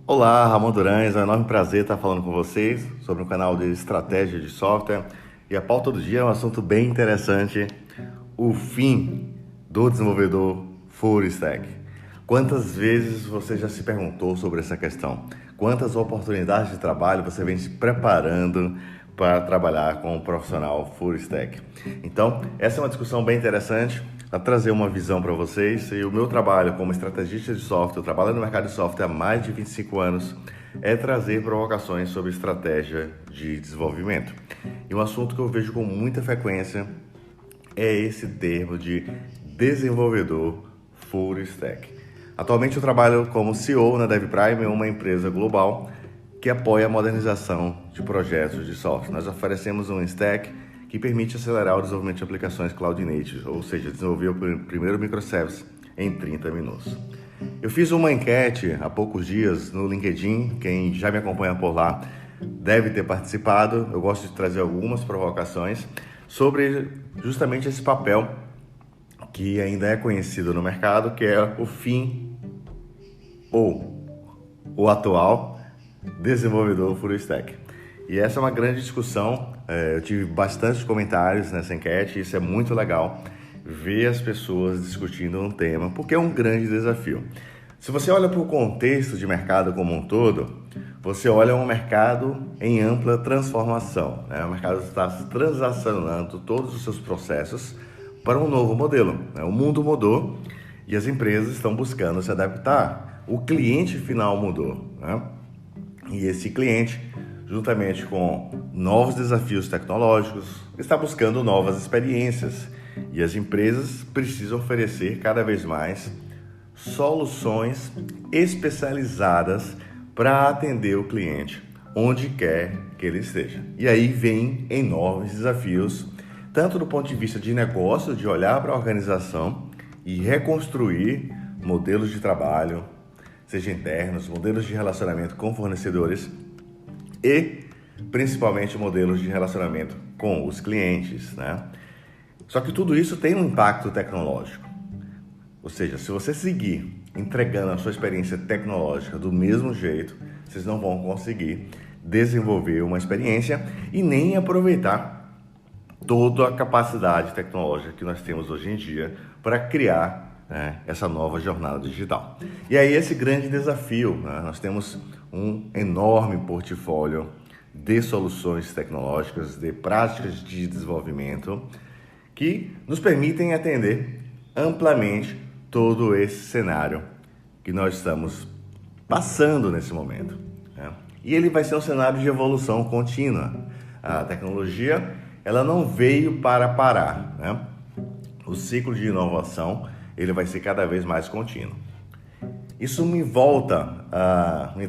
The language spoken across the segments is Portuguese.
Olá, Ramon Durães, é um enorme prazer estar falando com vocês sobre o canal de estratégia de software. E a pauta do dia é um assunto bem interessante, o fim do desenvolvedor full stack. Quantas vezes você já se perguntou sobre essa questão? Quantas oportunidades de trabalho você vem se preparando para trabalhar com um profissional full stack? Então, essa é uma discussão bem interessante para trazer uma visão para vocês. E o meu trabalho como estrategista de software, eu trabalho no mercado de software há mais de 25 anos, é trazer provocações sobre estratégia de desenvolvimento. E um assunto que eu vejo com muita frequência é esse termo de desenvolvedor full stack. Atualmente eu trabalho como CEO na DevPrime, uma empresa global que apoia a modernização de projetos de software. Nós oferecemos um stack que permite acelerar o desenvolvimento de aplicações Cloud Native, ou seja, desenvolver o primeiro microservice em 30 minutos. Eu fiz uma enquete há poucos dias no LinkedIn, quem já me acompanha por lá deve ter participado. Eu gosto de trazer algumas provocações sobre justamente esse papel que ainda é conhecido no mercado, que é o fim ou o atual desenvolvedor full stack. E essa é uma grande discussão, eu tive bastantes comentários nessa enquete, e isso é muito legal, ver as pessoas discutindo um tema, porque é um grande desafio. Se você olha para o contexto de mercado como um todo, você olha um mercado em ampla transformação, né? O mercado está transacionando todos os seus processos para um novo modelo, né? O mundo mudou e as empresas estão buscando se adaptar. O cliente final mudou, né? E esse cliente, juntamente com novos desafios tecnológicos, está buscando novas experiências. E as empresas precisam oferecer cada vez mais soluções especializadas para atender o cliente onde quer que ele esteja. E aí vem enormes desafios, tanto do ponto de vista de negócio, de olhar para a organização e reconstruir modelos de trabalho, seja internos, modelos de relacionamento com fornecedores e principalmente modelos de relacionamento com os clientes, né? Só que tudo isso tem um impacto tecnológico. Ou seja, se você seguir entregando a sua experiência tecnológica do mesmo jeito, vocês não vão conseguir desenvolver uma experiência e nem aproveitar toda a capacidade tecnológica que nós temos hoje em dia para criar, né, essa nova jornada digital. E aí esse grande desafio, né? Nós temos um enorme portfólio de soluções tecnológicas, de práticas de desenvolvimento que nos permitem atender amplamente todo esse cenário que nós estamos passando nesse momento, né? E ele vai ser um cenário de evolução contínua. A tecnologia, ela não veio para parar, né? O ciclo de inovação, ele vai ser cada vez mais contínuo. Isso me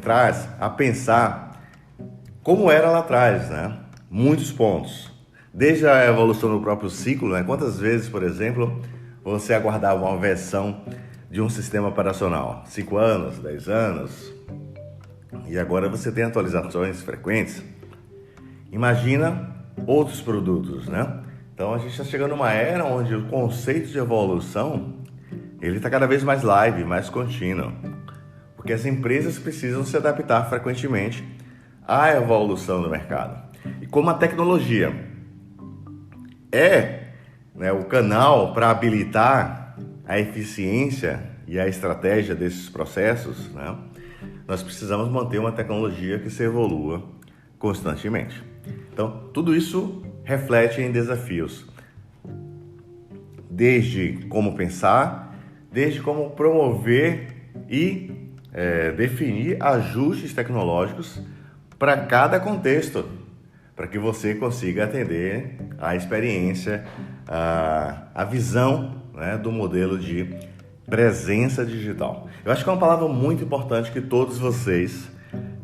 traz a pensar como era lá atrás, né? Muitos pontos. Desde a evolução do próprio ciclo, né? Quantas vezes, por exemplo, você aguardava uma versão de um sistema operacional? 5 anos, 10 anos. E agora você tem atualizações frequentes. Imagina outros produtos, né? Então a gente está chegando numa era onde o conceito de evolução ele está cada vez mais live, mais contínuo. Porque as empresas precisam se adaptar frequentemente à evolução do mercado. E como a tecnologia é, né, o canal para habilitar a eficiência e a estratégia desses processos, né, nós precisamos manter uma tecnologia que se evolua constantemente. Então, tudo isso reflete em desafios, desde como pensar, desde como promover e definir ajustes tecnológicos para cada contexto, para que você consiga atender a experiência, a visão, né, do modelo de presença digital. Eu acho que é uma palavra muito importante que todos vocês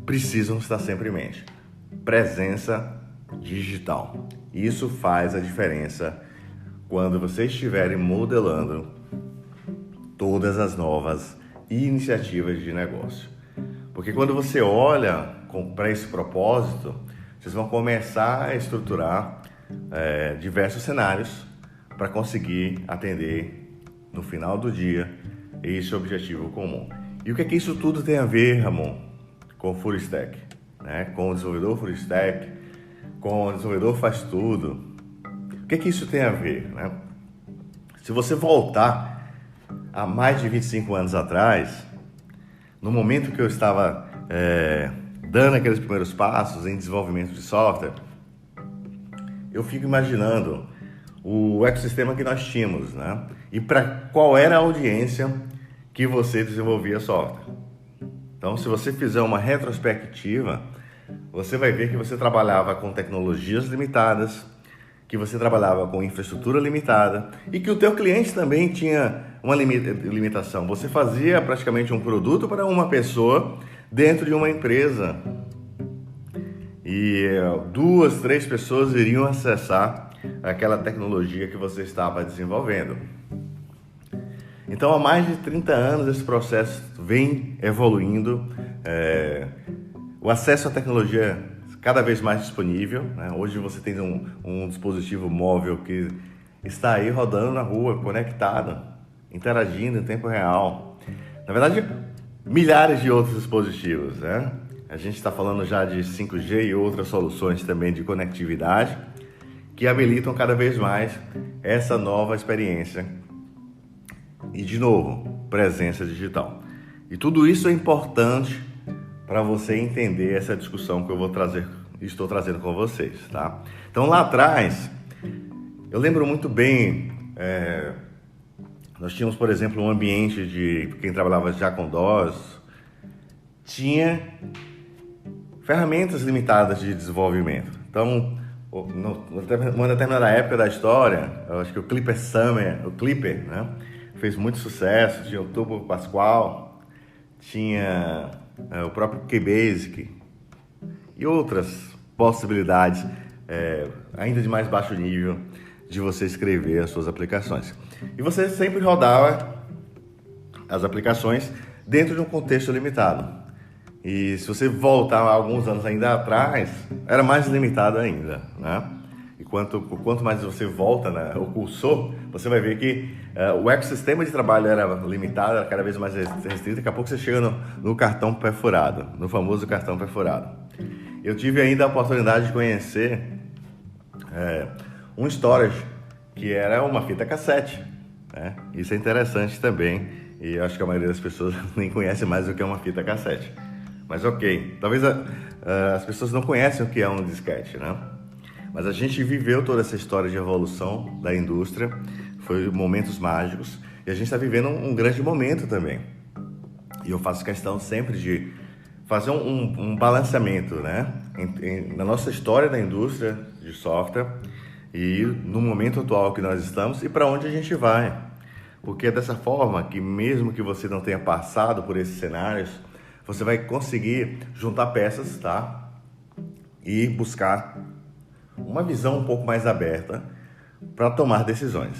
precisam estar sempre em mente. Presença digital. Isso faz a diferença quando vocês estiverem modelando todas as novas iniciativas de negócio. Porque quando você olha para esse propósito, vocês vão começar a estruturar diversos cenários para conseguir atender no final do dia esse objetivo comum. E o que é que isso tudo tem a ver, Ramon, com o Full Stack, né? Com o desenvolvedor Full Stack, com o desenvolvedor faz tudo. O que isso tem a ver, né? Se você voltar a mais de 25 anos atrás, no momento que eu estava dando aqueles primeiros passos em desenvolvimento de software, eu fico imaginando o ecossistema que nós tínhamos, né? E para qual era a audiência que você desenvolvia software. Então, se você fizer uma retrospectiva, você vai ver que você trabalhava com tecnologias limitadas, que você trabalhava com infraestrutura limitada e que o teu cliente também tinha uma limitação. Você fazia praticamente um produto para uma pessoa dentro de uma empresa e 2, 3 pessoas iriam acessar aquela tecnologia que você estava desenvolvendo. Então, há mais de 30 anos esse processo vem evoluindo, o acesso à tecnologia cada vez mais disponível, né? Hoje você tem um dispositivo móvel que está aí rodando na rua, conectado, interagindo em tempo real. Na verdade, milhares de outros dispositivos, né? A gente está falando já de 5G e outras soluções também de conectividade que habilitam cada vez mais essa nova experiência. E, de novo, presença digital. E tudo isso é importante para você entender essa discussão que estou trazendo com vocês, tá? Então, lá atrás, eu lembro muito bem, nós tínhamos, por exemplo, um ambiente de quem trabalhava já com DOS, tinha ferramentas limitadas de desenvolvimento. Então, numa determinada época da história, eu acho que o Clipper Summer, né, fez muito sucesso, tinha o Turbo Pascal, tinha o próprio QBasic e outras possibilidades ainda de mais baixo nível de você escrever as suas aplicações. E você sempre rodava as aplicações dentro de um contexto limitado. E se você voltar alguns anos ainda atrás, era mais limitado ainda, né? E quanto mais você volta, né, o cursor, você vai ver que o ecossistema de trabalho era limitado, era cada vez mais restrito. Daqui a pouco você chega no cartão perfurado, no famoso cartão perfurado. Eu tive ainda a oportunidade de conhecer um storage, que era uma fita cassete, né? Isso é interessante também, e eu acho que a maioria das pessoas nem conhece mais o que é uma fita cassete. Mas ok, talvez as pessoas não conhecem o que é um disquete, né? Mas a gente viveu toda essa história de evolução da indústria, foi momentos mágicos, e a gente está vivendo um grande momento também. E eu faço questão sempre de fazer um balanceamento, né, na nossa história da indústria de software e no momento atual que nós estamos e para onde a gente vai. Porque é dessa forma que, mesmo que você não tenha passado por esses cenários, você vai conseguir juntar peças, tá? E buscar uma visão um pouco mais aberta para tomar decisões.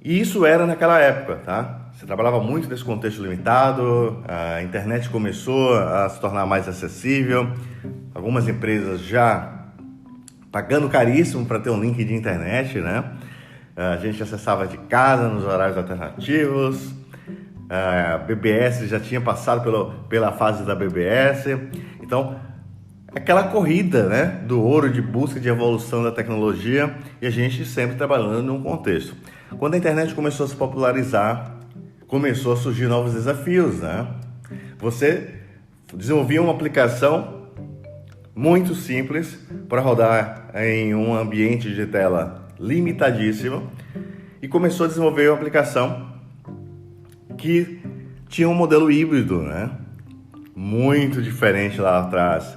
E isso era naquela época, tá? Você trabalhava muito nesse contexto limitado, a internet começou a se tornar mais acessível, algumas empresas já pagando caríssimo para ter um link de internet, né? A gente acessava de casa nos horários alternativos, a BBS já tinha passado pela fase da BBS, então aquela corrida, né, do ouro de busca de evolução da tecnologia e a gente sempre trabalhando num contexto. Quando a internet começou a se popularizar, começou a surgir novos desafios, né? Você desenvolvia uma aplicação muito simples para rodar em um ambiente de tela limitadíssimo e começou a desenvolver uma aplicação que tinha um modelo híbrido, né? Muito diferente lá atrás,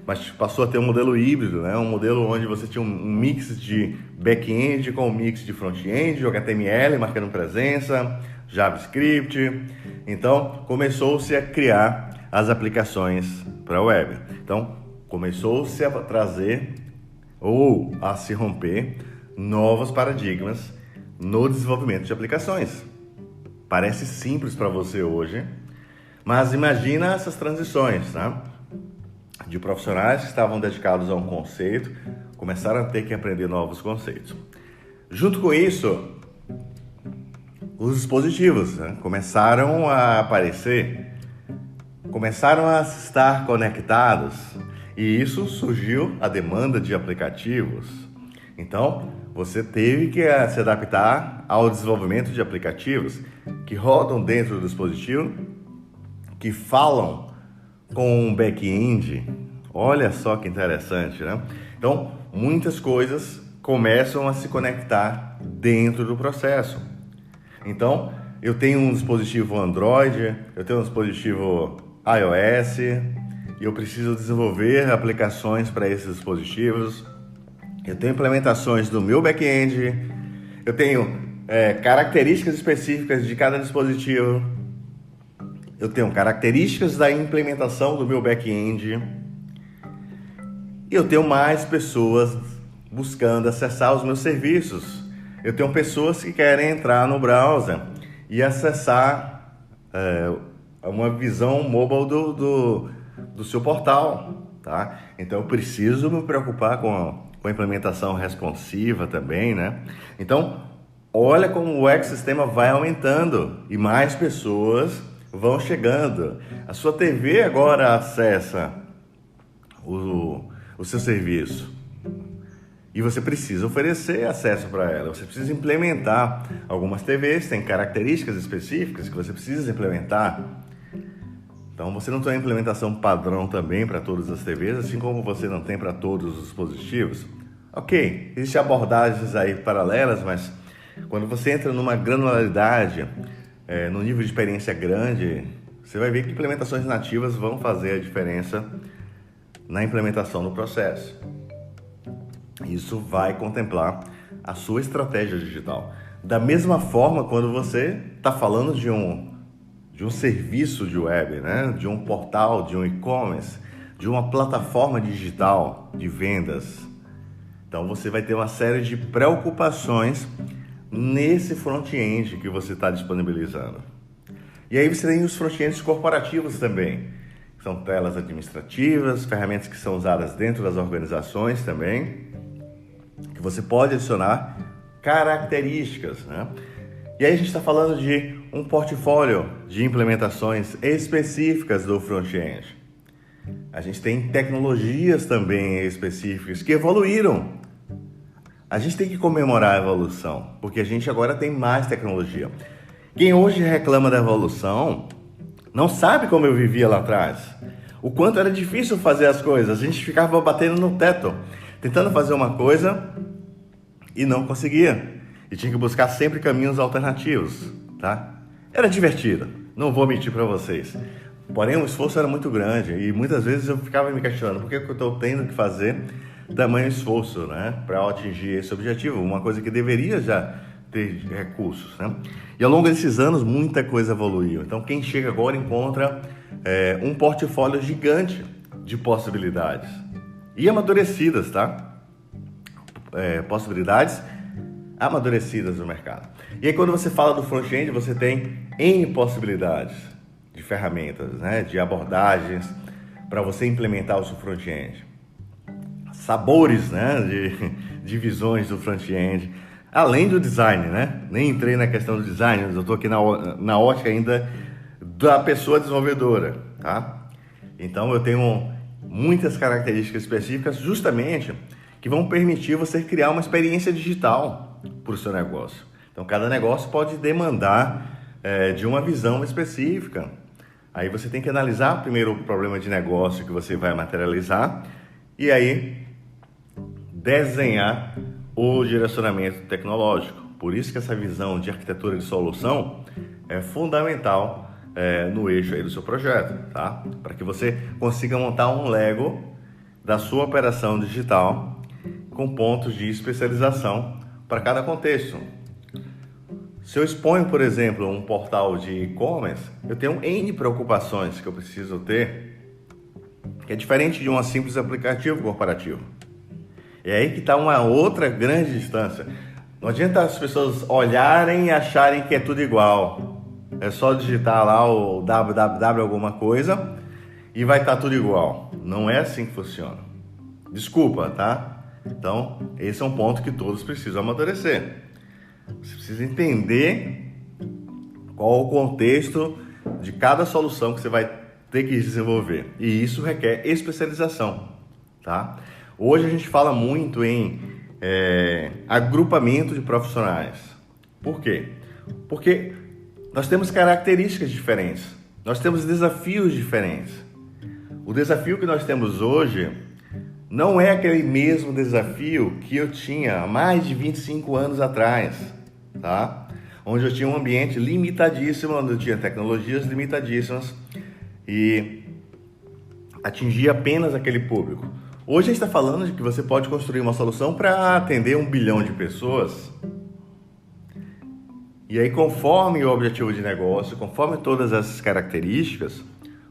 mas passou a ter um modelo híbrido, né? Um modelo onde você tinha um mix de back-end com um mix de front-end, HTML marcando presença, JavaScript. Então, começou-se a criar as aplicações para a web. Então, começou-se a trazer ou a se romper novos paradigmas no desenvolvimento de aplicações. Parece simples para você hoje, mas imagina essas transições, tá? De profissionais que estavam dedicados a um conceito, começaram a ter que aprender novos conceitos. Junto com isso, os dispositivos, né, começaram a aparecer começaram a estar conectados e isso surgiu a demanda de aplicativos. Então, você teve que se adaptar ao desenvolvimento de aplicativos que rodam dentro do dispositivo, que falam com um back-end. Olha só que interessante, né? Então, muitas coisas começam a se conectar dentro do processo. Então, eu tenho um dispositivo Android, eu tenho um dispositivo iOS e eu preciso desenvolver aplicações para esses dispositivos. Eu tenho implementações do meu back-end, eu tenho características específicas de cada dispositivo, eu tenho características da implementação do meu back-end e eu tenho mais pessoas buscando acessar os meus serviços. Eu tenho pessoas que querem entrar no browser e acessar uma visão mobile do seu portal, tá? Então eu preciso me preocupar com a implementação responsiva também, né? Então, olha como o ecossistema vai aumentando e mais pessoas vão chegando. A sua TV agora acessa o seu serviço e você precisa oferecer acesso para ela. Você precisa implementar. Algumas TVs têm características específicas que você precisa implementar. Então, você não tem uma implementação padrão também para todas as TVs, assim como você não tem para todos os dispositivos. Ok, existem abordagens aí paralelas, mas quando você entra numa granularidade, num nível de experiência grande, você vai ver que implementações nativas vão fazer a diferença na implementação do processo. Isso vai contemplar a sua estratégia digital. Da mesma forma, quando você está falando de um serviço de web, né? De um portal, de um e-commerce, de uma plataforma digital de vendas. Então você vai ter uma série de preocupações nesse front-end que você está disponibilizando. E aí você tem os front-ends corporativos também. São telas administrativas, ferramentas que são usadas dentro das organizações também, que você pode adicionar características, né? E aí a gente está falando de um portfólio de implementações específicas do front-end. A gente tem tecnologias também específicas que evoluíram. A gente tem que comemorar a evolução, porque a gente agora tem mais tecnologia. Quem hoje reclama da evolução não sabe como eu vivia lá atrás. O quanto era difícil fazer as coisas. A gente ficava batendo no teto, tentando fazer uma coisa e não conseguia. E tinha que buscar sempre caminhos alternativos, tá? Era divertido, não vou mentir para vocês. Porém, o esforço era muito grande e muitas vezes eu ficava me questionando por que eu estou tendo que fazer tamanho esforço, né, para atingir esse objetivo, uma coisa que deveria já ter recursos, né? E ao longo desses anos muita coisa evoluiu. Então quem chega agora encontra um portfólio gigante de possibilidades e amadurecidas, tá? Possibilidades amadurecidas no mercado. E aí quando você fala do front-end, você tem N possibilidades de ferramentas, né, de abordagens para você implementar o seu front-end. Sabores, né, de visões do front-end, além do design, né? Nem entrei na questão do design, eu estou aqui na ótica ainda da pessoa desenvolvedora, tá? Então eu tenho muitas características específicas justamente que vão permitir você criar uma experiência digital para o seu negócio. Então cada negócio pode demandar de uma visão específica. Aí você tem que analisar primeiro o problema de negócio que você vai materializar e aí desenhar o direcionamento tecnológico. Por isso que essa visão de arquitetura de solução é fundamental no eixo aí do seu projeto, tá? Para que você consiga montar um Lego da sua operação digital com pontos de especialização para cada contexto. Se eu exponho, por exemplo, um portal de e-commerce, eu tenho N preocupações que eu preciso ter, que é diferente de um simples aplicativo corporativo. É aí que está uma outra grande distância. Não adianta as pessoas olharem e acharem que é tudo igual. É só digitar lá o www alguma coisa e vai estar tudo igual. Não é assim que funciona. Desculpa, tá? Então, esse é um ponto que todos precisam amadurecer. Você precisa entender qual o contexto de cada solução que você vai ter que desenvolver. E isso requer especialização, tá? Hoje a gente fala muito em agrupamento de profissionais. Por quê? Porque nós temos características diferentes, nós temos desafios diferentes. O desafio que nós temos hoje não é aquele mesmo desafio que eu tinha há mais de 25 anos atrás, tá? Onde eu tinha um ambiente limitadíssimo, onde eu tinha tecnologias limitadíssimas e atingia apenas aquele público. Hoje a gente está falando de que você pode construir uma solução para atender 1 bilhão de pessoas. E aí, conforme o objetivo de negócio, conforme todas essas características,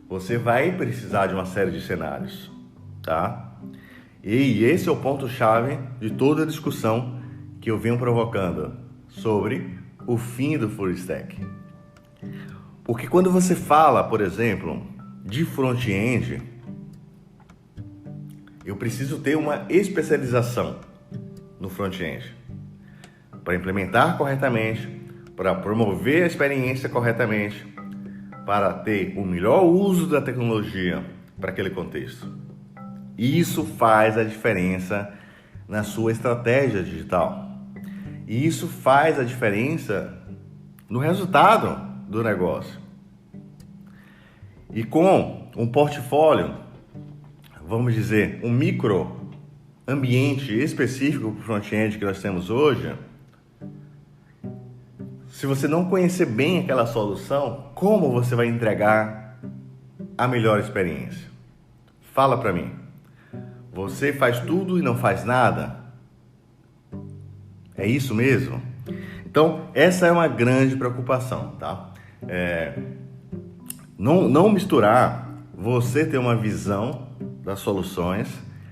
você vai precisar de uma série de cenários, tá? E esse é o ponto-chave de toda a discussão que eu venho provocando sobre o fim do full stack. Porque quando você fala, por exemplo, de front-end, eu preciso ter uma especialização no front-end para implementar corretamente, para promover a experiência corretamente, para ter o melhor uso da tecnologia para aquele contexto. Isso faz a diferença na sua estratégia digital. E isso faz a diferença no resultado do negócio. E com um portfólio, vamos dizer, um micro ambiente específico para o front-end que nós temos hoje, se você não conhecer bem aquela solução, como você vai entregar a melhor experiência? Fala para mim. Você faz tudo e não faz nada? É isso mesmo? Então, essa é uma grande preocupação, tá? Não misturar você ter uma visão das soluções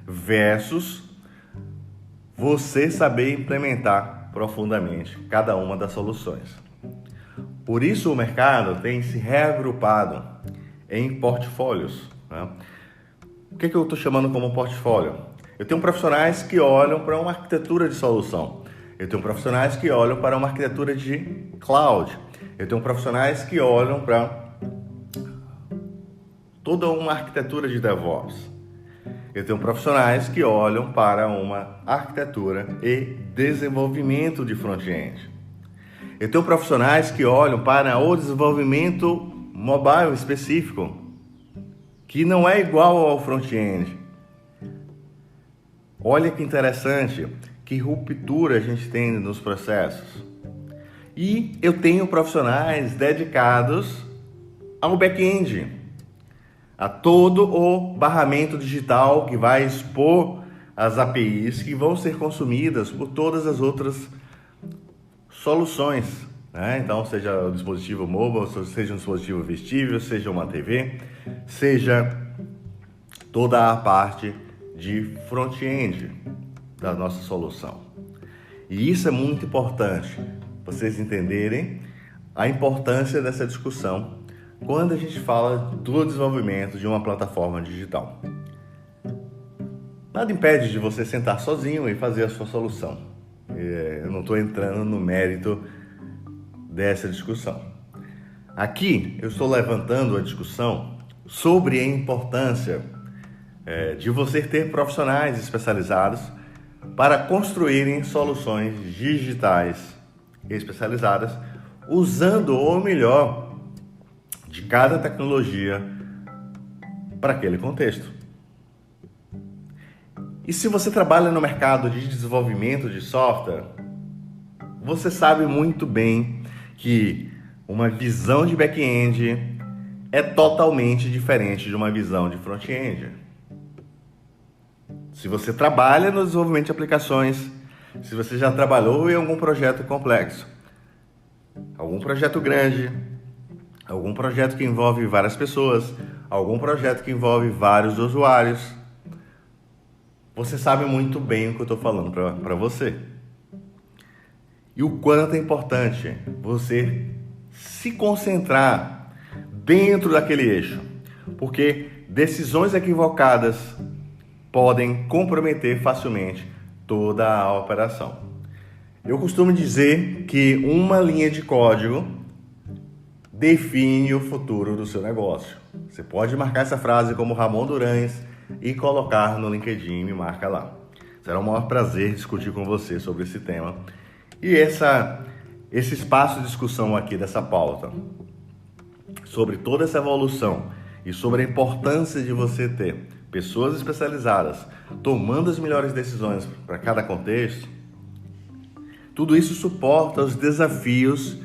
versus você saber implementar profundamente cada uma das soluções. Por isso o mercado tem se reagrupado em portfólios, né? O que eu estou chamando como portfólio? Eu tenho profissionais que olham para uma arquitetura de solução. Eu tenho profissionais que olham para uma arquitetura de cloud. Eu tenho profissionais que olham para toda uma arquitetura de DevOps. Eu tenho profissionais que olham para uma arquitetura e desenvolvimento de front-end. Eu tenho profissionais que olham para o desenvolvimento mobile específico, que não é igual ao front-end. Olha que interessante, que ruptura a gente tem nos processos. E eu tenho profissionais dedicados ao back-end, a todo o barramento digital que vai expor as APIs que vão ser consumidas por todas as outras soluções, né? Então, seja o dispositivo mobile, seja um dispositivo vestível, seja uma TV, seja toda a parte de front-end da nossa solução. E isso é muito importante, vocês entenderem a importância dessa discussão quando a gente fala do desenvolvimento de uma plataforma digital. Nada impede de você sentar sozinho e fazer a sua solução. Eu não estou entrando no mérito dessa discussão. Aqui eu estou levantando a discussão sobre a importância de você ter profissionais especializados para construírem soluções digitais especializadas usando o melhor de cada tecnologia para aquele contexto. E se você trabalha no mercado de desenvolvimento de software, você sabe muito bem que uma visão de back-end é totalmente diferente de uma visão de front-end. Se você trabalha no desenvolvimento de aplicações, se você já trabalhou em algum projeto complexo, algum projeto grande, algum projeto que envolve várias pessoas, algum projeto que envolve vários usuários, você sabe muito bem o que eu estou falando para você. E o quanto é importante você se concentrar dentro daquele eixo, porque decisões equivocadas podem comprometer facilmente toda a operação. Eu costumo dizer que uma linha de código define o futuro do seu negócio. Você pode marcar essa frase como Ramon Durães e colocar no LinkedIn, me marca lá. Será um maior prazer discutir com você sobre esse tema. E esse espaço de discussão aqui dessa pauta, sobre toda essa evolução e sobre a importância de você ter pessoas especializadas tomando as melhores decisões para cada contexto, tudo isso suporta os desafios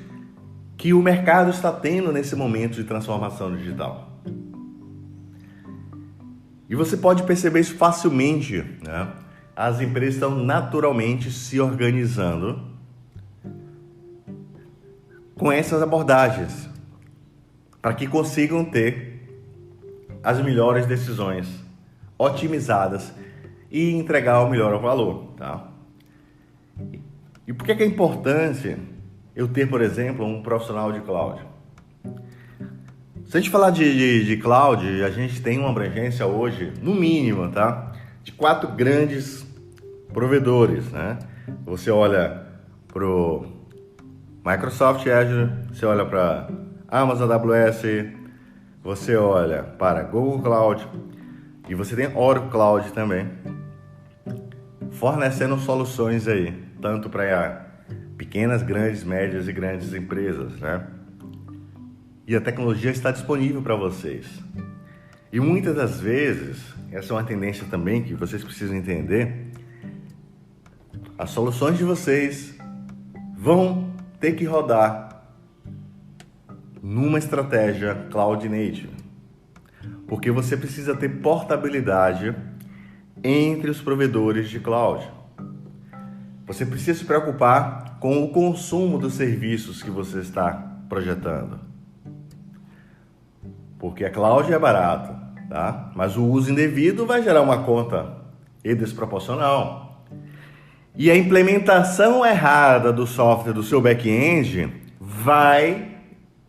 que o mercado está tendo nesse momento de transformação digital. E você pode perceber isso facilmente, né? As empresas estão naturalmente se organizando com essas abordagens para que consigam ter as melhores decisões otimizadas e entregar o melhor valor, tá? E por que é importante eu ter, por exemplo, um profissional de cloud? Se a gente falar de cloud, a gente tem uma abrangência hoje, no mínimo, tá? De 4 grandes provedores, né? Você olha para o Microsoft Azure, você olha para Amazon AWS, você olha para Google Cloud e você tem Oracle Cloud também, fornecendo soluções aí, tanto para pequenas, grandes, médias e grandes empresas, né? E a tecnologia está disponível para vocês. E muitas das vezes, essa é uma tendência também que vocês precisam entender, as soluções de vocês vão ter que rodar numa estratégia Cloud Native, porque você precisa ter portabilidade entre os provedores de cloud. Você precisa se preocupar com o consumo dos serviços que você está projetando, porque a cloud é barato, tá? Mas o uso indevido vai gerar uma conta desproporcional. E a implementação errada do software do seu back-end vai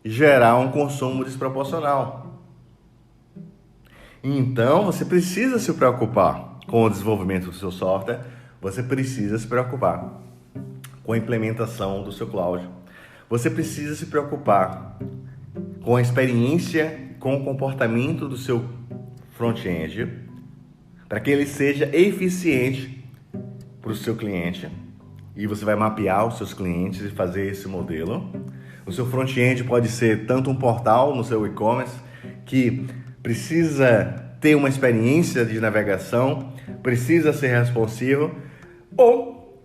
gerar um consumo desproporcional. Então, você precisa se preocupar com o desenvolvimento do seu software, você precisa se preocupar com a implementação do seu cloud. Você precisa se preocupar com a experiência, com o comportamento do seu front-end, para que ele seja eficiente para o seu cliente, e você vai mapear os seus clientes e fazer esse modelo. O seu front-end pode ser tanto um portal no seu e-commerce que precisa ter uma experiência de navegação, precisa ser responsivo, ou,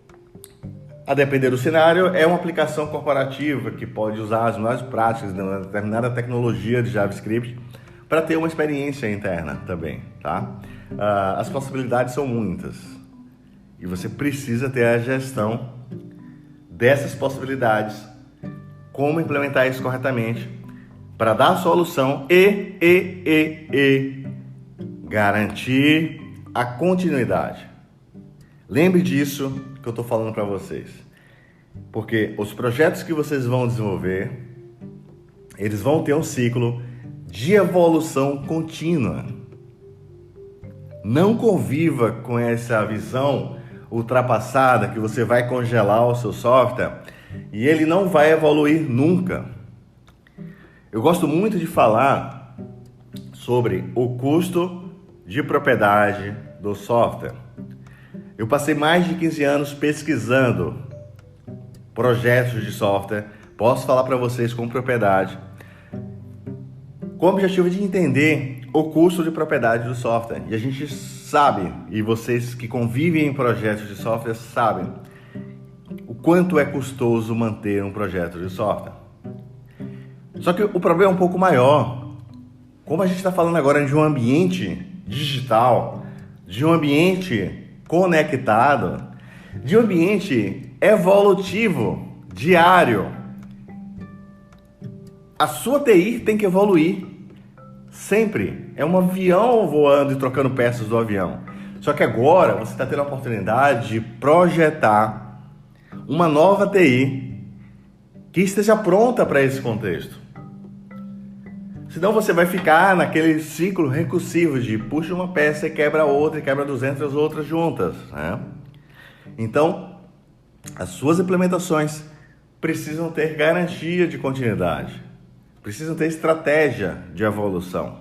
a depender do cenário, é uma aplicação corporativa que pode usar as melhores práticas de uma determinada tecnologia de JavaScript para ter uma experiência interna também, tá? As possibilidades são muitas. E você precisa ter a gestão dessas possibilidades, como implementar isso corretamente, para dar a solução e garantir a continuidade. Lembre disso que eu estou falando para vocês, porque os projetos que vocês vão desenvolver, eles vão ter um ciclo de evolução contínua. Não conviva com essa visão ultrapassada que você vai congelar o seu software e ele não vai evoluir nunca. Eu gosto muito de falar sobre o custo de propriedade do software. Eu passei mais de 15 anos pesquisando projetos de software, posso falar para vocês com propriedade, com o objetivo de entender o custo de propriedade do software. E a gente sabe, e vocês que convivem em projetos de software sabem, o quanto é custoso manter um projeto de software. Só que o problema é um pouco maior. Como a gente está falando agora de um ambiente digital, de um ambiente conectado, de um ambiente evolutivo, diário, a sua TI tem que evoluir sempre. É um avião voando e trocando peças do avião. Só que agora você está tendo a oportunidade de projetar uma nova TI que esteja pronta para esse contexto. Senão você vai ficar naquele ciclo recursivo de puxa uma peça e quebra outra e quebra 200 outras juntas, né? Então, as suas implementações precisam ter garantia de continuidade. precisam ter estratégia de evolução,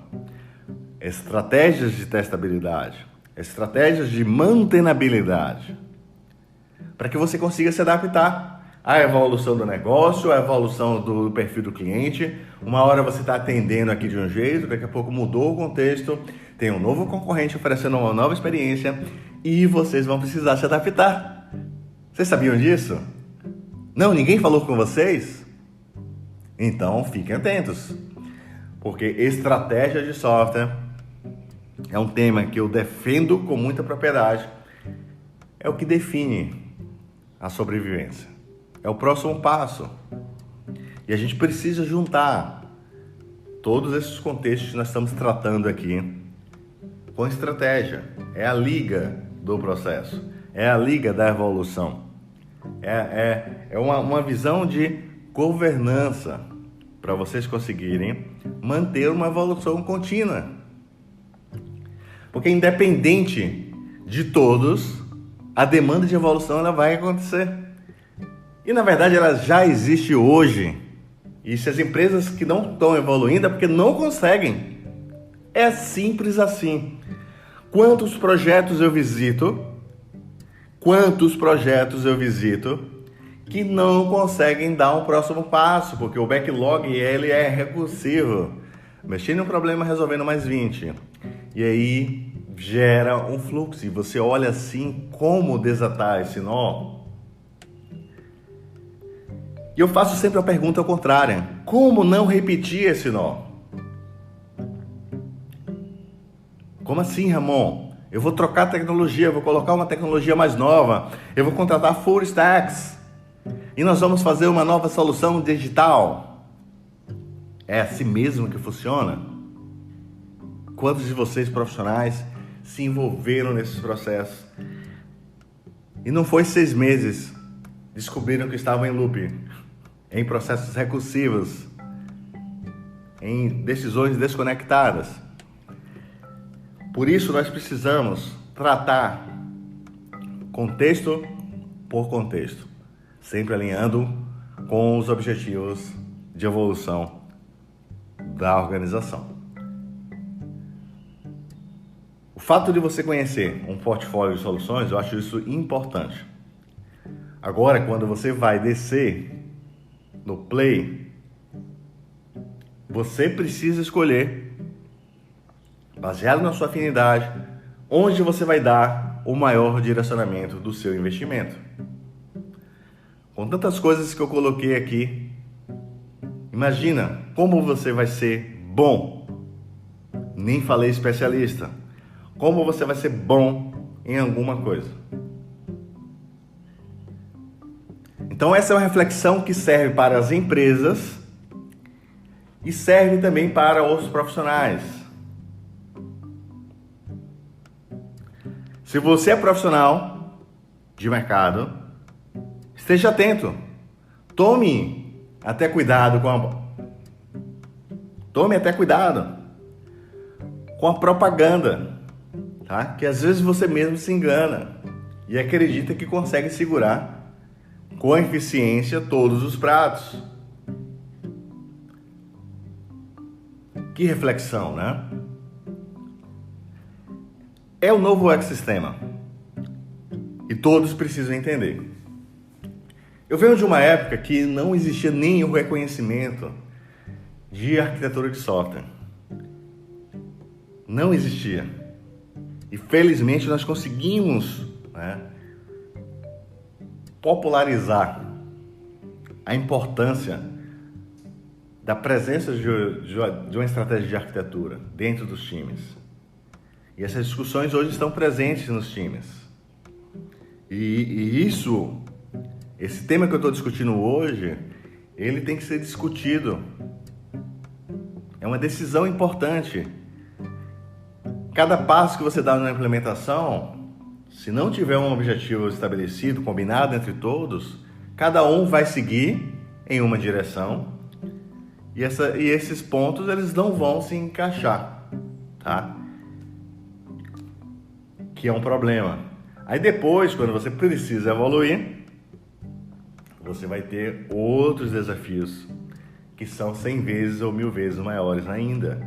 estratégias de testabilidade, estratégias de mantenabilidade, para que você consiga se adaptar à evolução do negócio, à evolução do perfil do cliente. Uma hora você está atendendo aqui de um jeito, daqui a pouco mudou o contexto, tem um novo concorrente oferecendo uma nova experiência e vocês vão precisar se adaptar. Vocês sabiam disso? Não, ninguém falou com vocês? Então fiquem atentos, porque estratégia de software é um tema que eu defendo com muita propriedade. É o que define a sobrevivência. É o próximo passo. E a gente precisa juntar todos esses contextos que nós estamos tratando aqui com estratégia. É a liga do processo. É a liga da evolução. É uma visão de governança para vocês conseguirem manter uma evolução contínua. Porque independente de todos, a demanda de evolução ela vai acontecer. E na verdade ela já existe hoje. E se as empresas que não estão evoluindo é porque não conseguem. É simples assim. Quantos projetos eu visito que não conseguem dar um próximo passo, porque o backlog ele é recursivo. Mexendo no problema, resolvendo mais 20. E aí gera um fluxo. E você olha assim, como desatar esse nó? E eu faço sempre a pergunta ao contrário. Como não repetir esse nó? Como assim, Ramon? Eu vou trocar a tecnologia, eu vou colocar uma tecnologia mais nova, eu vou contratar full stacks e nós vamos fazer uma nova solução digital. É assim mesmo que funciona? Quantos de vocês profissionais se envolveram nesses processos? E não foi 6 meses, descobriram que estavam em loop, em processos recursivos, em decisões desconectadas. Por isso nós precisamos tratar contexto por contexto, sempre alinhando com os objetivos de evolução da organização. O fato de você conhecer um portfólio de soluções, eu acho isso importante. Agora, quando você vai descer no play, você precisa escolher, baseado na sua afinidade, onde você vai dar o maior direcionamento do seu investimento. Com tantas coisas que eu coloquei aqui, imagina como você vai ser bom. Nem falei especialista. Como você vai ser bom em alguma coisa. Então essa é uma reflexão que serve para as empresas e serve também para os profissionais. Se você é profissional de mercado, esteja atento. Tome até cuidado com a propaganda, tá? Que às vezes você mesmo se engana e acredita que consegue segurar com eficiência todos os pratos. Que reflexão, né? É o novo ecossistema e todos precisam entender. Eu venho de uma época que não existia nem o reconhecimento de arquitetura de software. Não existia. E felizmente nós conseguimos, né, popularizar a importância da presença de uma estratégia de arquitetura dentro dos times. E essas discussões hoje estão presentes nos times. E esse tema que eu estou discutindo hoje, ele tem que ser discutido. É uma decisão importante. Cada passo que você dá na implementação, se não tiver um objetivo estabelecido, combinado entre todos, cada um vai seguir em uma direção e esses pontos eles não vão se encaixar, tá? Que é um problema. Aí depois, quando você precisa evoluir, você vai ter outros desafios que são 100 vezes ou 1000 vezes maiores ainda.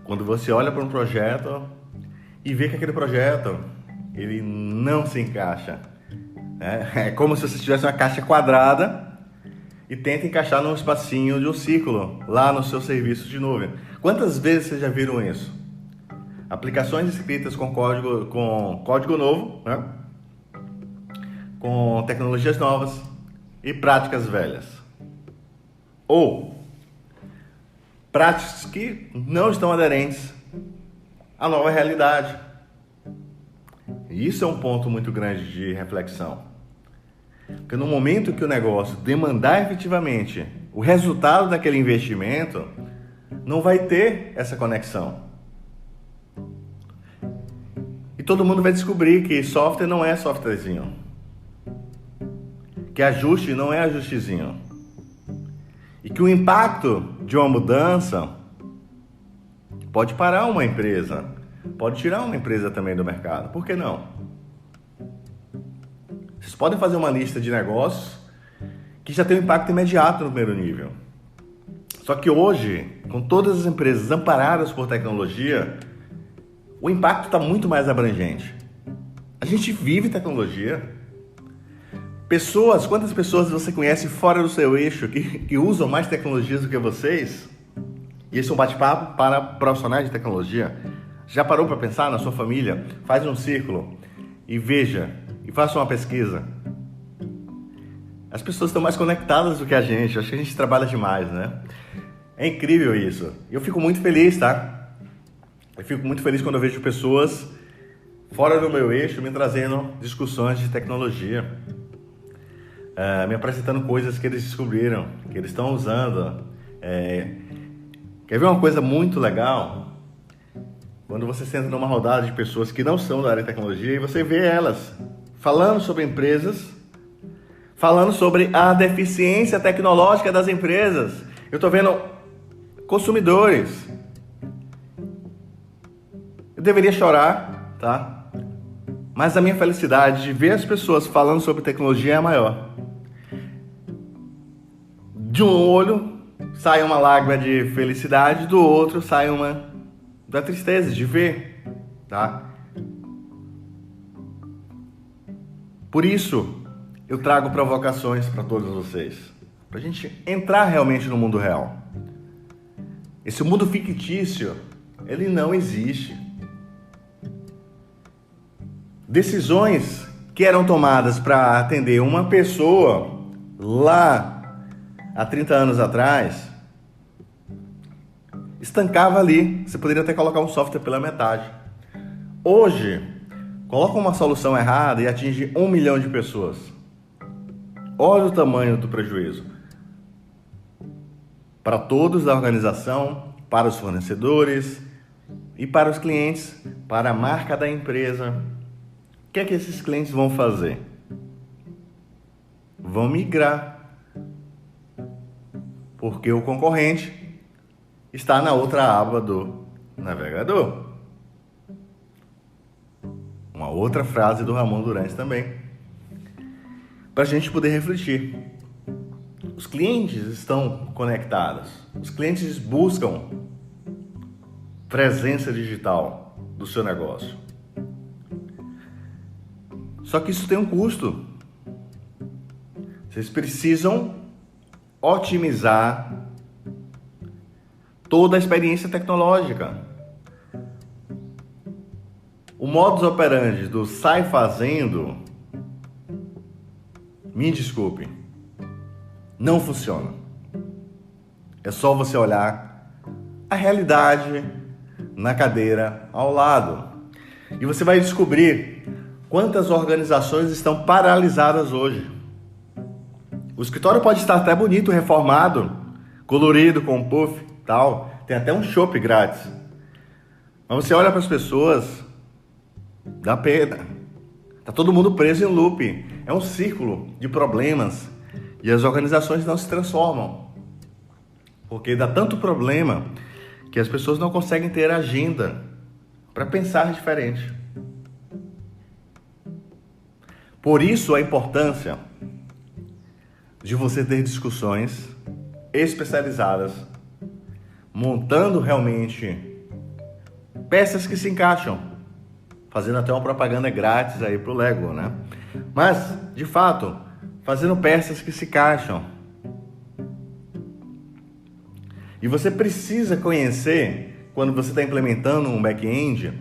Quando você olha para um projeto e vê que aquele projeto ele não se encaixa, né? É como se você tivesse uma caixa quadrada e tenta encaixar num espacinho de um círculo lá no seu serviço de nuvem. Quantas vezes vocês já viram isso? Aplicações escritas com código novo, né? Com tecnologias novas e práticas velhas. Ou práticas que não estão aderentes à nova realidade. E isso é um ponto muito grande de reflexão. Porque no momento que o negócio demandar efetivamente o resultado daquele investimento, não vai ter essa conexão. E todo mundo vai descobrir que software não é softwarezinho. Que ajuste não é ajustezinho. E que o impacto de uma mudança pode parar uma empresa, pode tirar uma empresa também do mercado. Por que não? Vocês podem fazer uma lista de negócios que já tem um impacto imediato no primeiro nível. Só que hoje, com todas as empresas amparadas por tecnologia, o impacto está muito mais abrangente. A gente vive tecnologia. Quantas pessoas você conhece fora do seu eixo que usam mais tecnologias do que vocês? E esse é um bate-papo para profissionais de tecnologia. Já parou para pensar na sua família? Faz um círculo e veja, e faça uma pesquisa. As pessoas estão mais conectadas do que a gente. Acho que a gente trabalha demais, né? É incrível isso. Eu fico muito feliz, tá? Eu fico muito feliz quando eu vejo pessoas fora do meu eixo me trazendo discussões de tecnologia. Me apresentando coisas que eles descobriram, que eles estão usando. Quer ver uma coisa muito legal? Quando você senta numa rodada de pessoas que não são da área de tecnologia e você vê elas falando sobre empresas, falando sobre a deficiência tecnológica das empresas. Eu estou vendo consumidores. Eu deveria chorar, tá? Mas a minha felicidade de ver as pessoas falando sobre tecnologia é maior. De um olho sai uma lágrima de felicidade, do outro sai uma da tristeza de ver, tá? Por isso, eu trago provocações para todos vocês, para a gente entrar realmente no mundo real. Esse mundo fictício, ele não existe. Decisões que eram tomadas para atender uma pessoa lá há 30 anos atrás, estancava ali. Você poderia até colocar um software pela metade. Hoje, coloca uma solução errada e atinge 1 milhão de pessoas. Olha o tamanho do prejuízo. Para todos da organização, para os fornecedores e para os clientes, para a marca da empresa. O que é que esses clientes vão fazer? Vão migrar. Porque o concorrente está na outra aba do navegador. Uma outra frase do Ramon Durante também. Para a gente poder refletir. Os clientes estão conectados. Os clientes buscam presença digital do seu negócio. Só que isso tem um custo. Vocês precisam otimizar toda a experiência tecnológica. O modus operandi do sai fazendo, me desculpe, não funciona. É só você olhar a realidade na cadeira ao lado. E você vai descobrir quantas organizações estão paralisadas hoje. O escritório pode estar até bonito, reformado, colorido, com puff, tal. Tem até um chopp grátis. Mas você olha para as pessoas, dá pena. Tá todo mundo preso em loop. É um círculo de problemas. E as organizações não se transformam. Porque dá tanto problema que as pessoas não conseguem ter agenda para pensar diferente. Por isso a importância de você ter discussões especializadas, montando realmente peças que se encaixam, fazendo até uma propaganda grátis aí pro Lego, né? Mas, de fato, fazendo peças que se encaixam. E você precisa conhecer, quando você está implementando um back-end,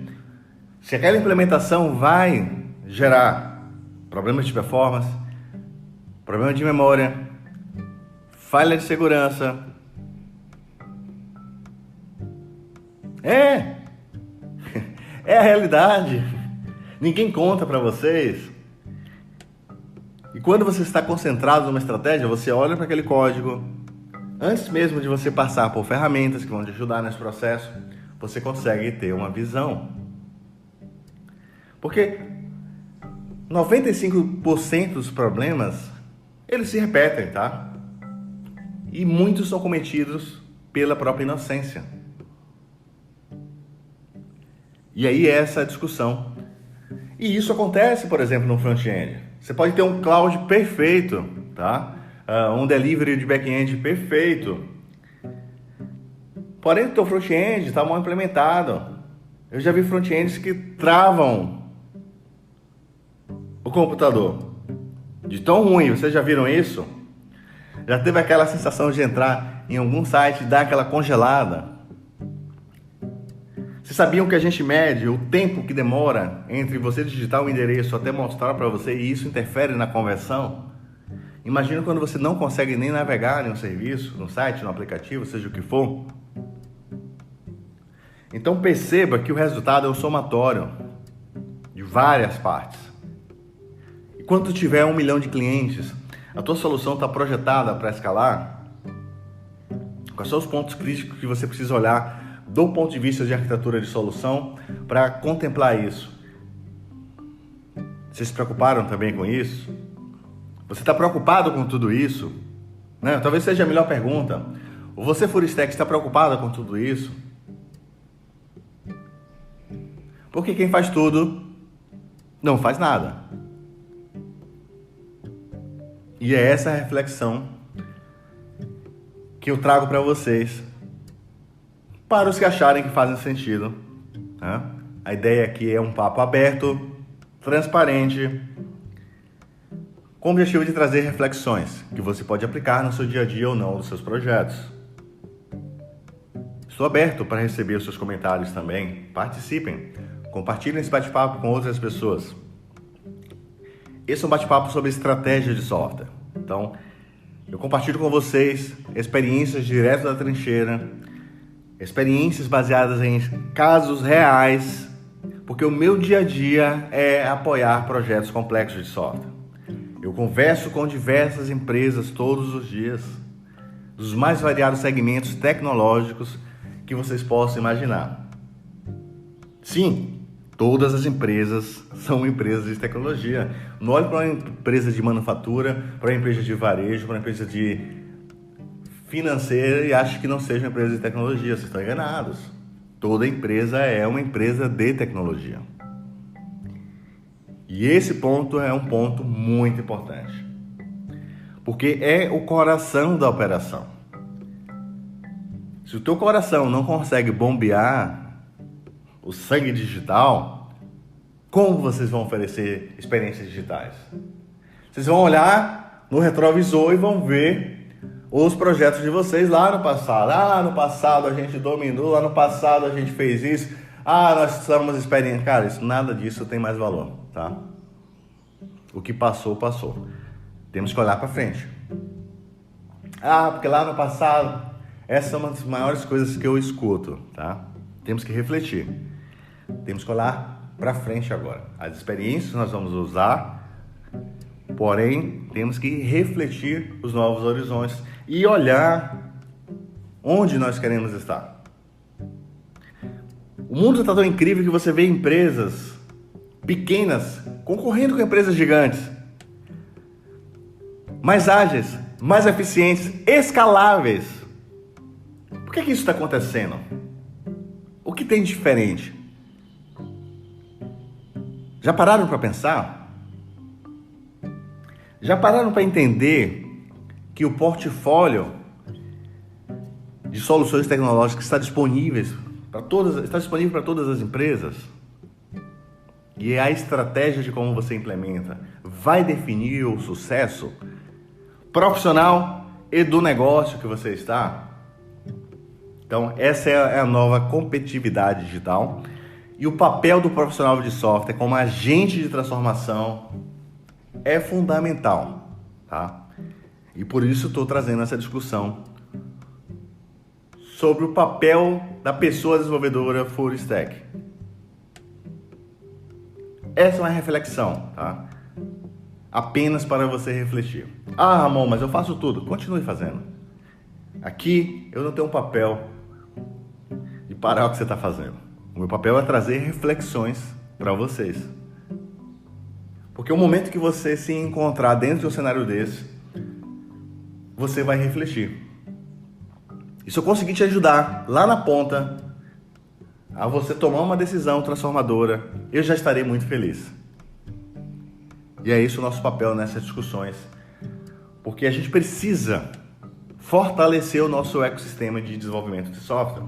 se aquela implementação vai gerar problemas de performance, problema de memória, falha de segurança. É a realidade. Ninguém conta para vocês. E quando você está concentrado numa estratégia, você olha para aquele código, antes mesmo de você passar por ferramentas que vão te ajudar nesse processo, você consegue ter uma visão. Porque 95% dos problemas, eles se repetem, tá? E muitos são cometidos pela própria inocência. E aí essa é a discussão. E isso acontece, por exemplo, no front-end. Você pode ter um cloud perfeito, tá? Um delivery de back-end perfeito. Porém, o teu front-end está mal implementado. Eu já vi front-ends que travam o computador. De tão ruim, vocês já viram isso? Já teve aquela sensação de entrar em algum site e dar aquela congelada? Vocês sabiam que a gente mede o tempo que demora entre você digitar o endereço até mostrar para você e isso interfere na conversão? Imagina quando você não consegue nem navegar em um serviço, no site, no aplicativo, seja o que for. Então perceba que o resultado é um somatório de várias partes. E quando tu tiver 1 milhão de clientes, a tua solução está projetada para escalar? Quais são os pontos críticos que você precisa olhar do ponto de vista de arquitetura de solução para contemplar isso? Vocês se preocuparam também com isso? Você está preocupado com tudo isso? Né? Talvez seja a melhor pergunta. Ou você, full stack, está preocupado com tudo isso? Porque quem faz tudo não faz nada. E é essa a reflexão que eu trago para vocês, para os que acharem que fazem sentido, né? A ideia aqui é um papo aberto, transparente, com o objetivo de trazer reflexões que você pode aplicar no seu dia a dia ou não dos seus projetos. Estou aberto para receber os seus comentários também. Participem, compartilhem esse bate-papo com outras pessoas. Esse é um bate-papo sobre estratégia de software. Então, eu compartilho com vocês experiências direto da trincheira, experiências baseadas em casos reais, porque o meu dia a dia é apoiar projetos complexos de software. Eu converso com diversas empresas todos os dias, dos mais variados segmentos tecnológicos que vocês possam imaginar. Sim, todas as empresas são empresas de tecnologia. Não olhe para uma empresa de manufatura, para uma empresa de varejo, para uma empresa de financeira e ache que não seja uma empresa de tecnologia. Vocês estão enganados. Toda empresa é uma empresa de tecnologia. E esse ponto é um ponto muito importante, porque é o coração da operação. Se o teu coração não consegue bombear o sangue digital, como vocês vão oferecer experiências digitais? Vocês vão olhar no retrovisor e vão ver os projetos de vocês lá no passado. Ah, no passado a gente dominou, lá no passado a gente fez isso. Ah, nós somos experientes. Cara, nada disso tem mais valor, tá? O que passou, passou. Temos que olhar para frente. Ah, porque lá no passado, essa é uma das maiores coisas que eu escuto, tá? Temos que refletir. Temos que olhar para frente agora. As experiências nós vamos usar, porém, temos que refletir os novos horizontes e olhar onde nós queremos estar. O mundo está tão incrível que você vê empresas pequenas concorrendo com empresas gigantes, mais ágeis, mais eficientes, escaláveis. Por que isso está acontecendo? O que tem de diferente? Já pararam para pensar? Já pararam para entender que o portfólio de soluções tecnológicas está disponível para todas as empresas. E a estratégia de como você implementa vai definir o sucesso profissional e do negócio que você está. Então, essa é a nova competitividade digital. E o papel do profissional de software como agente de transformação é fundamental, tá? E por isso estou trazendo essa discussão sobre o papel da pessoa desenvolvedora full stack. Essa é uma reflexão, tá? Apenas para você refletir. Ah, Ramon, mas eu faço tudo. Continue fazendo. Aqui eu não tenho um papel de parar o que você está fazendo. O meu papel é trazer reflexões para vocês. Porque o momento que você se encontrar dentro de um cenário desse, você vai refletir. E se eu conseguir te ajudar lá na ponta a você tomar uma decisão transformadora, eu já estarei muito feliz. E é isso o nosso papel nessas discussões. Porque a gente precisa fortalecer o nosso ecossistema de desenvolvimento de software.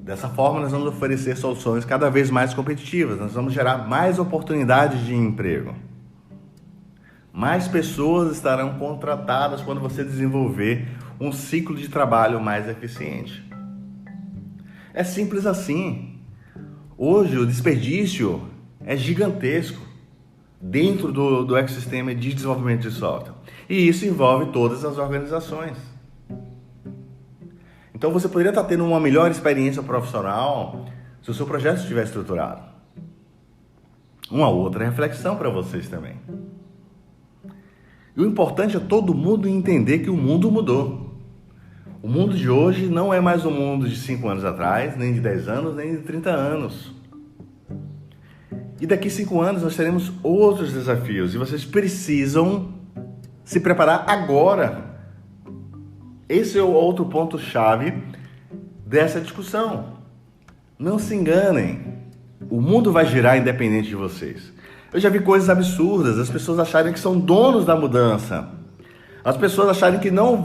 Dessa forma, nós vamos oferecer soluções cada vez mais competitivas. Nós vamos gerar mais oportunidades de emprego. Mais pessoas estarão contratadas quando você desenvolver um ciclo de trabalho mais eficiente. É simples assim. Hoje, o desperdício é gigantesco dentro do ecossistema de desenvolvimento de software. E isso envolve todas as organizações. Então você poderia estar tendo uma melhor experiência profissional se o seu projeto estiver estruturado. Uma outra reflexão para vocês também. E o importante é todo mundo entender que o mundo mudou. O mundo de hoje não é mais o mundo de 5 anos atrás, nem de 10 anos, nem de 30 anos. E daqui a 5 anos nós teremos outros desafios e vocês precisam se preparar agora. Esse é o outro ponto-chave dessa discussão. Não se enganem. O mundo vai girar independente de vocês. Eu já vi coisas absurdas, as pessoas acharem que são donos da mudança. As pessoas acharem que não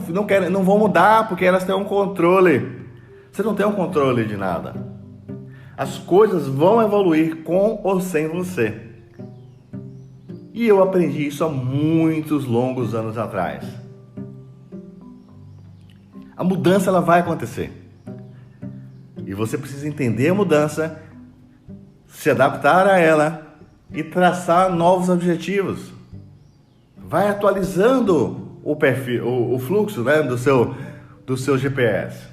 vão mudar porque elas têm um controle. Você não tem um controle de nada. As coisas vão evoluir com ou sem você. E eu aprendi isso há muitos longos anos atrás. A mudança ela vai acontecer. E você precisa entender a mudança, se adaptar a ela e traçar novos objetivos. Vai atualizando o perfil, o fluxo, né, do seu GPS.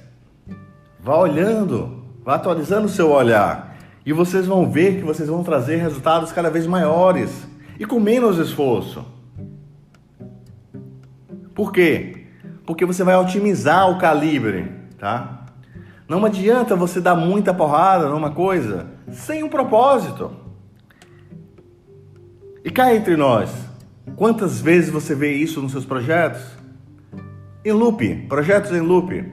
Vá olhando, vá atualizando o seu olhar. E vocês vão ver que vocês vão trazer resultados cada vez maiores e com menos esforço. Por quê? Porque você vai otimizar o calibre, tá? Não adianta você dar muita porrada numa coisa sem um propósito. E cá entre nós, quantas vezes você vê isso nos seus projetos? Em loop, projetos em loop.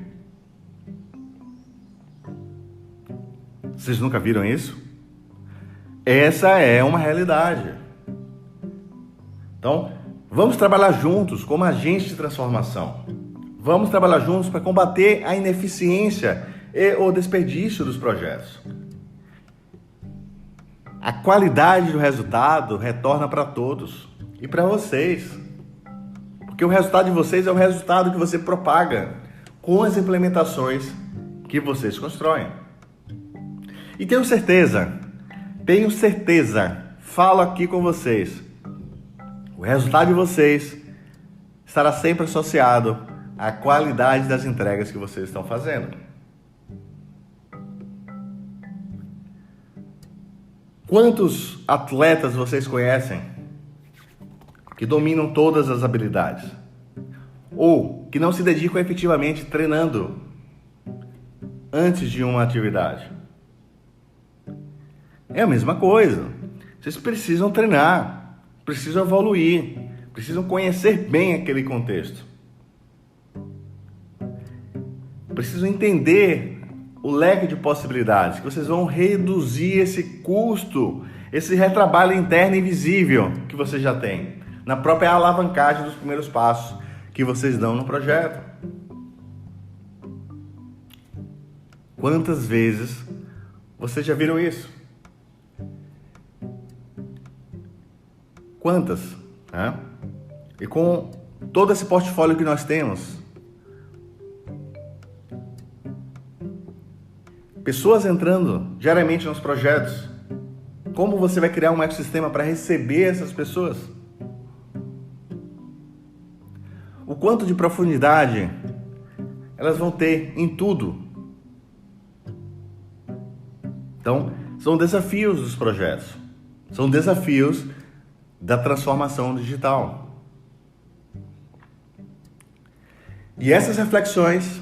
Vocês nunca viram isso? Essa é uma realidade. Então, vamos trabalhar juntos como agentes de transformação. Vamos trabalhar juntos para combater a ineficiência e o desperdício dos projetos. A qualidade do resultado retorna para todos e para vocês. Porque o resultado de vocês é o resultado que você propaga com as implementações que vocês constroem. E tenho certeza, falo aqui com vocês, o resultado de vocês estará sempre associado à qualidade das entregas que vocês estão fazendo. Quantos atletas vocês conhecem que dominam todas as habilidades? Ou que não se dedicam efetivamente treinando antes de uma atividade? É a mesma coisa. Vocês precisam treinar, precisam evoluir, precisam conhecer bem aquele contexto. Precisam entender o leque de possibilidades, que vocês vão reduzir esse custo, esse retrabalho interno invisível que vocês já têm, na própria alavancagem dos primeiros passos que vocês dão no projeto. Quantas vezes vocês já viram isso? Quantas? Né? E com todo esse portfólio que nós temos, pessoas entrando diariamente nos projetos, como você vai criar um ecossistema para receber essas pessoas? O quanto de profundidade elas vão ter em tudo? Então, são desafios dos projetos, são desafios da transformação digital. E essas reflexões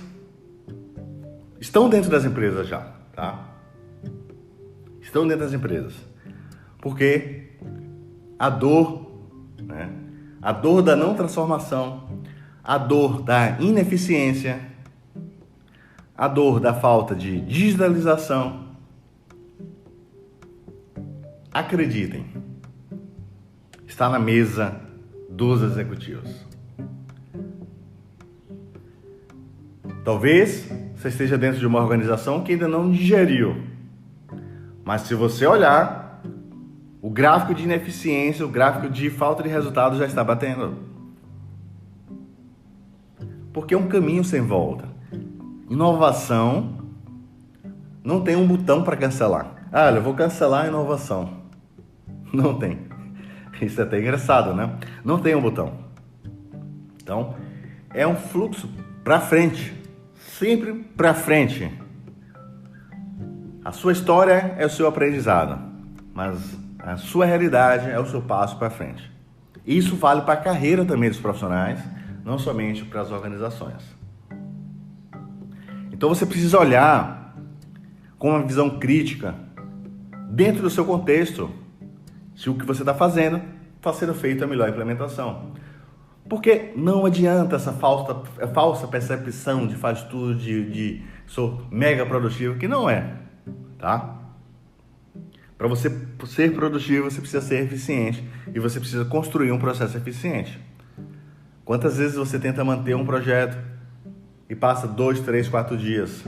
estão dentro das empresas já, tá? Estão dentro das empresas. Porque a dor, né? A dor da não transformação, a dor da ineficiência, a dor da falta de digitalização, acreditem, está na mesa dos executivos. Talvez você esteja dentro de uma organização que ainda não digeriu, mas se você olhar, o gráfico de ineficiência, o gráfico de falta de resultado já está batendo. Porque é um caminho sem volta. Inovação não tem um botão para cancelar. Ah, eu vou cancelar a inovação. Não tem. Isso é até engraçado, né? Não tem um botão. Então, é um fluxo para frente. Sempre para frente. A sua história é o seu aprendizado, mas a sua realidade é o seu passo para frente. Isso vale para a carreira também dos profissionais, não somente para as organizações. Então você precisa olhar com uma visão crítica dentro do seu contexto se o que você está fazendo está sendo feito a melhor implementação. Porque não adianta essa falsa percepção de faz tudo, de sou mega produtivo, que não é, tá? Para você ser produtivo, você precisa ser eficiente e você precisa construir um processo eficiente. Quantas vezes você tenta manter um projeto e passa 2, 3, 4 dias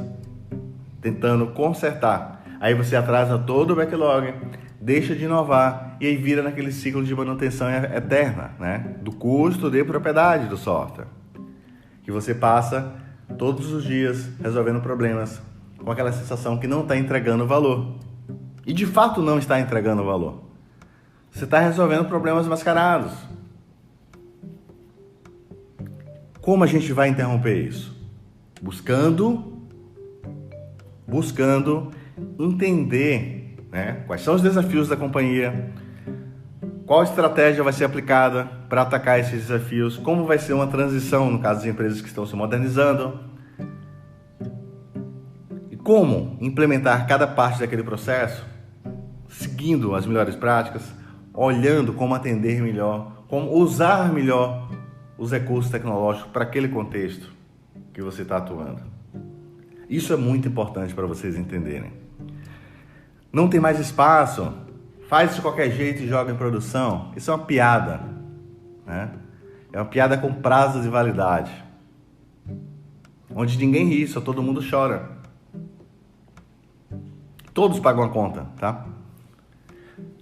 tentando consertar? Aí você atrasa todo o backlog, deixa de inovar e aí vira naquele ciclo de manutenção eterna, né? Do custo de propriedade do software. Que você passa todos os dias resolvendo problemas com aquela sensação que não está entregando valor. E de fato não está entregando valor. Você está resolvendo problemas mascarados. Como a gente vai interromper isso? Buscando entender, né, quais são os desafios da companhia, qual estratégia vai ser aplicada para atacar esses desafios, como vai ser uma transição no caso de empresas que estão se modernizando e como implementar cada parte daquele processo, seguindo as melhores práticas, olhando como atender melhor, como usar melhor os recursos tecnológicos para aquele contexto que você está atuando. Isso é muito importante para vocês entenderem. Não tem mais espaço, faz de qualquer jeito e joga em produção. Isso é uma piada, né? É uma piada com prazo de validade, onde ninguém ri, só todo mundo chora. Todos pagam a conta, tá?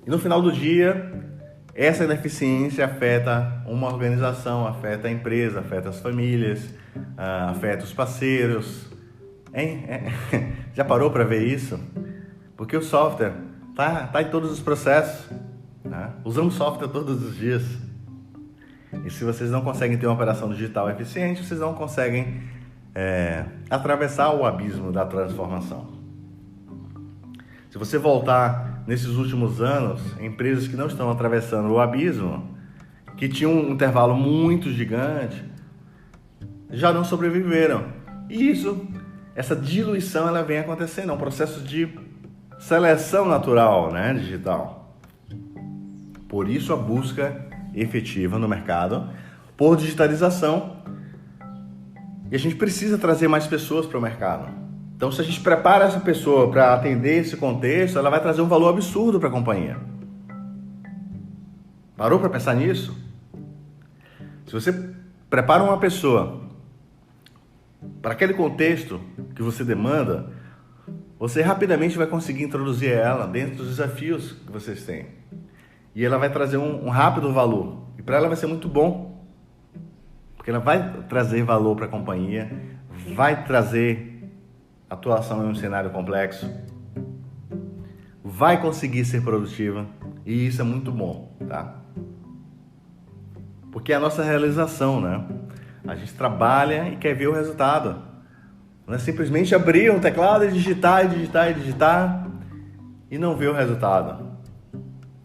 E no final do dia, essa ineficiência afeta uma organização, afeta a empresa, afeta as famílias, afeta os parceiros. Já parou para ver isso? Porque o software tá em todos os processos, né? Usamos software todos os dias. E se vocês não conseguem ter uma operação digital eficiente, vocês não conseguem atravessar o abismo da transformação. Se você voltar nesses últimos anos, empresas que não estão atravessando o abismo, que tinham um intervalo muito gigante, já não sobreviveram. E essa diluição, ela vem acontecendo, é um processo de seleção natural, né, digital. Por isso a busca efetiva no mercado por digitalização. E a gente precisa trazer mais pessoas para o mercado. Então, se a gente prepara essa pessoa para atender esse contexto, ela vai trazer um valor absurdo para a companhia. Parou para pensar nisso? Se você prepara uma pessoa para aquele contexto que você demanda, você rapidamente vai conseguir introduzir ela dentro dos desafios que vocês têm. E ela vai trazer um rápido valor. E para ela vai ser muito bom. Porque ela vai trazer valor para a companhia, vai trazer atuação em um cenário complexo, vai conseguir ser produtiva. E isso é muito bom, tá? Porque é a nossa realização, né? A gente trabalha e quer ver o resultado. Não é simplesmente abrir um teclado e digitar e não ver o resultado.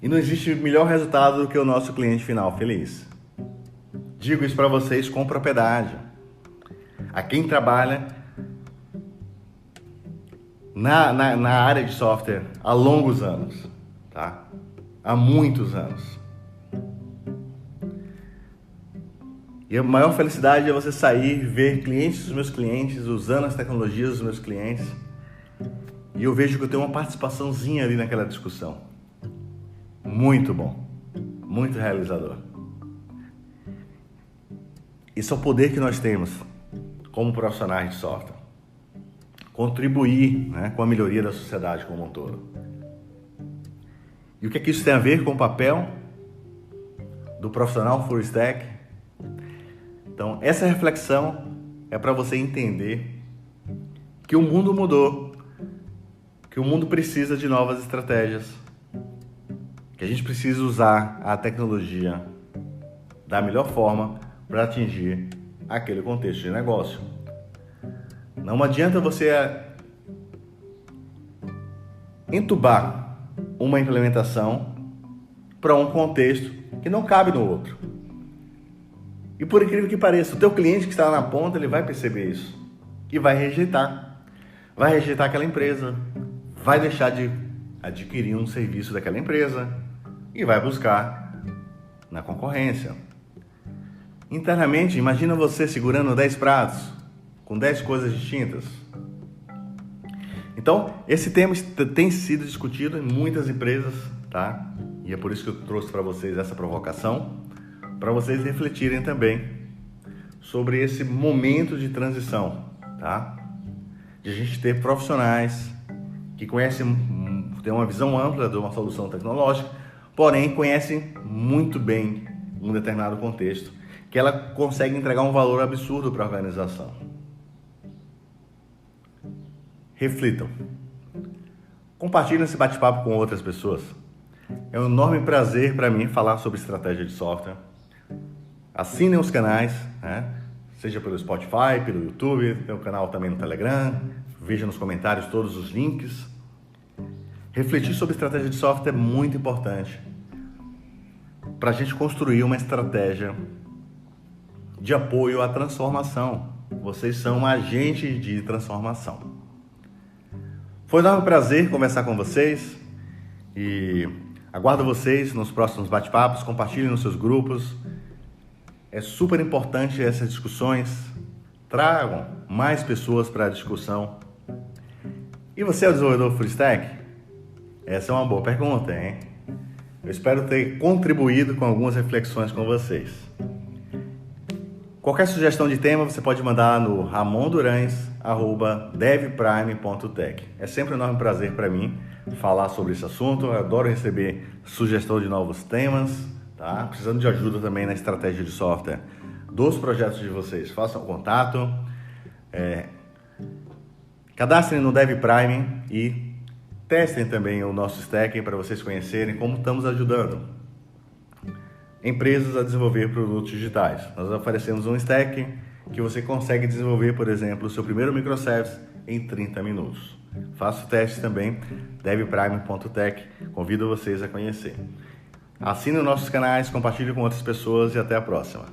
E não existe melhor resultado do que o nosso cliente final feliz. Digo isso para vocês com propriedade. A quem trabalha na área de software há longos anos, tá? Há muitos anos. E a maior felicidade é você sair, ver clientes dos meus clientes, usando as tecnologias dos meus clientes. E eu vejo que eu tenho uma participaçãozinha ali naquela discussão. Muito bom. Muito realizador. Isso é o poder que nós temos como profissionais de software. Contribuir, né, com a melhoria da sociedade como um todo. E o que é que isso tem a ver com o papel do profissional full stack? Então, essa reflexão é para você entender que o mundo mudou, que o mundo precisa de novas estratégias, que a gente precisa usar a tecnologia da melhor forma para atingir aquele contexto de negócio. Não adianta você entubar uma implementação para um contexto que não cabe no outro. E por incrível que pareça, o teu cliente que está lá na ponta, ele vai perceber isso e vai rejeitar. Vai rejeitar aquela empresa, vai deixar de adquirir um serviço daquela empresa e vai buscar na concorrência. Internamente, imagina você segurando 10 pratos com 10 coisas distintas. Então, esse tema tem sido discutido em muitas empresas, tá? E é por isso que eu trouxe para vocês essa provocação, para vocês refletirem também sobre esse momento de transição, tá? De a gente ter profissionais que conhecem, têm uma visão ampla de uma solução tecnológica, porém conhecem muito bem um determinado contexto, que ela consegue entregar um valor absurdo para a organização. Reflitam. Compartilhem esse bate-papo com outras pessoas. É um enorme prazer para mim falar sobre estratégia de software. Assinem os canais, né? Seja pelo Spotify, pelo YouTube, tem o canal também no Telegram. Veja nos comentários todos os links. Refletir sobre estratégia de software é muito importante para a gente construir uma estratégia de apoio à transformação. Vocês são um agente de transformação. Foi um enorme prazer conversar com vocês e aguardo vocês nos próximos bate-papos. Compartilhem nos seus grupos. É super importante essas discussões. Tragam mais pessoas para a discussão. E você é o desenvolvedor full stack? Essa é uma boa pergunta, hein? Eu espero ter contribuído com algumas reflexões com vocês. Qualquer sugestão de tema você pode mandar no ramondurães@devprime.tech. É sempre um enorme prazer para mim falar sobre esse assunto. Eu adoro receber sugestão de novos temas, tá? Precisando de ajuda também na estratégia de software dos projetos de vocês. Façam contato, cadastrem no DevPrime e testem também o nosso stack para vocês conhecerem como estamos ajudando empresas a desenvolver produtos digitais. Nós oferecemos um stack que você consegue desenvolver, por exemplo, o seu primeiro microservice em 30 minutos. Faça o teste também, devprime.tech. Convido vocês a conhecer. Assine os nossos canais, compartilhe com outras pessoas e até a próxima.